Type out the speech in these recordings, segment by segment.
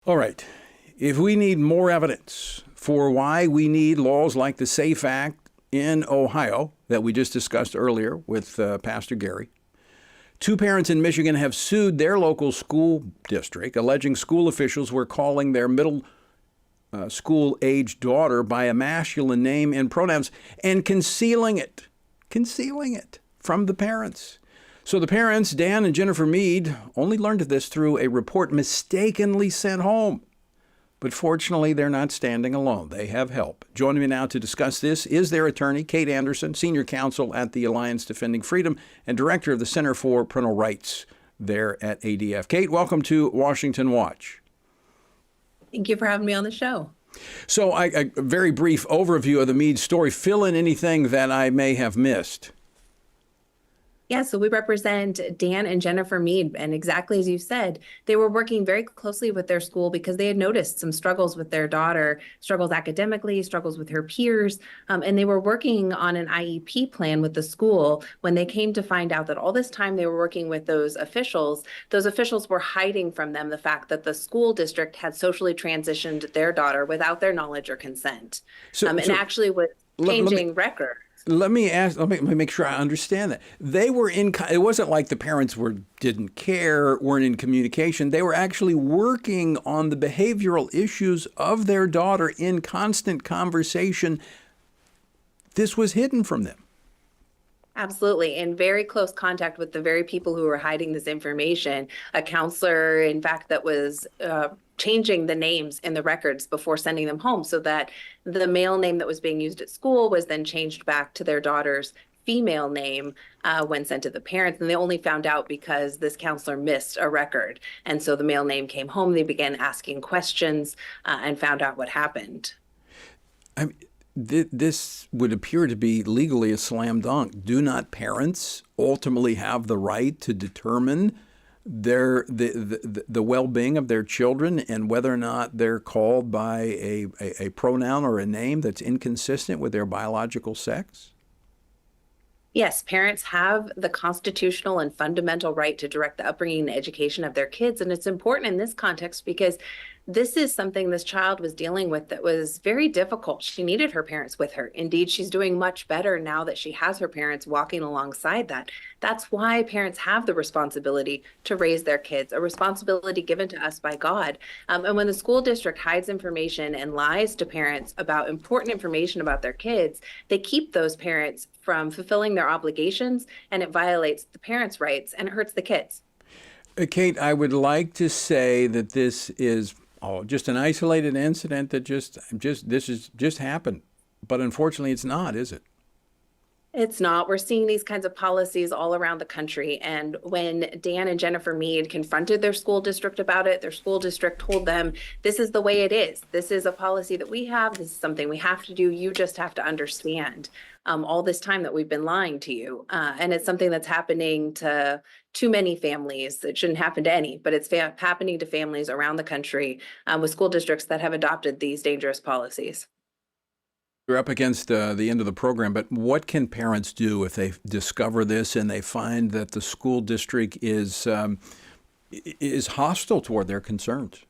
All right. If we need more evidence for why we need laws like the SAFE Act in Ohio that we just discussed earlier with Pastor Gary, two parents in Michigan have sued their local school district, alleging school officials were calling their middle school-age daughter by a masculine name and pronouns and concealing it from the parents. So the parents, Dan and Jennifer Mead, only learned of this through a report mistakenly sent home. But fortunately, they're not standing alone. They have help. Joining me now to discuss this is their attorney, Kate Anderson, senior counsel at the Alliance Defending Freedom and director of the Center for Parental Rights there at ADF. Kate, welcome to Washington Watch. Thank you for having me on the show. So a very brief overview of the Mead story. Fill in anything that I may have missed. Yeah, so we represent Dan and Jennifer Mead, and exactly as you said, they were working very closely with their school because they had noticed some struggles with their daughter, struggles academically, struggles with her peers, and they were working on an IEP plan with the school when they came to find out that all this time they were working with those officials were hiding from them the fact that the school district had socially transitioned their daughter without their knowledge or consent, and actually was changing records. Let me make sure I understand that. They were it wasn't like the parents didn't care, weren't in communication. They were actually working on the behavioral issues of their daughter in constant conversation. This was hidden from them. Absolutely. In very close contact with the very people who were hiding this information. A counselor, in fact, that was changing the names in the records before sending them home so that the male name that was being used at school was then changed back to their daughter's female name when sent to the parents. And they only found out because this counselor missed a record. And so the male name came home. They began asking questions and found out what happened. This would appear to be legally a slam dunk. Do not parents ultimately have the right to determine the well-being of their children and whether or not they're called by a pronoun or a name that's inconsistent with their biological sex? Yes, parents have the constitutional and fundamental right to direct the upbringing and education of their kids. And it's important in this context because this is something this child was dealing with that was very difficult. She needed her parents with her. Indeed, she's doing much better now that she has her parents walking alongside that. That's why parents have the responsibility to raise their kids, a responsibility given to us by God. And when the school district hides information and lies to parents about important information about their kids, they keep those parents from fulfilling their obligations, and it violates the parents' rights and it hurts the kids. Kate, I would like to say that this is just an isolated incident that just happened. But unfortunately, it's not, is it? It's not. We're seeing these kinds of policies all around the country. And when Dan and Jennifer Mead confronted their school district about it, their school district told them, this is the way it is. This is a policy that we have. This is something we have to do. You just have to understand all this time that we've been lying to you. And it's something that's happening to too many families. It shouldn't happen to any, but it's happening to families around the country with school districts that have adopted these dangerous policies. We're up against the end of the program, but what can parents do if they discover this and they find that the school district is hostile toward their concerns?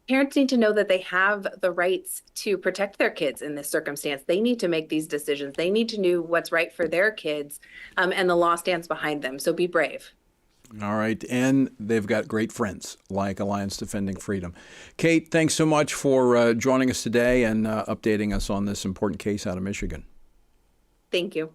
Parents need to know that they have the rights to protect their kids in this circumstance. They need to make these decisions. They need to know what's right for their kids, and the law stands behind them. So be brave. All right. And they've got great friends like Alliance Defending Freedom. Kate, thanks so much for joining us today and updating us on this important case out of Michigan. Thank you.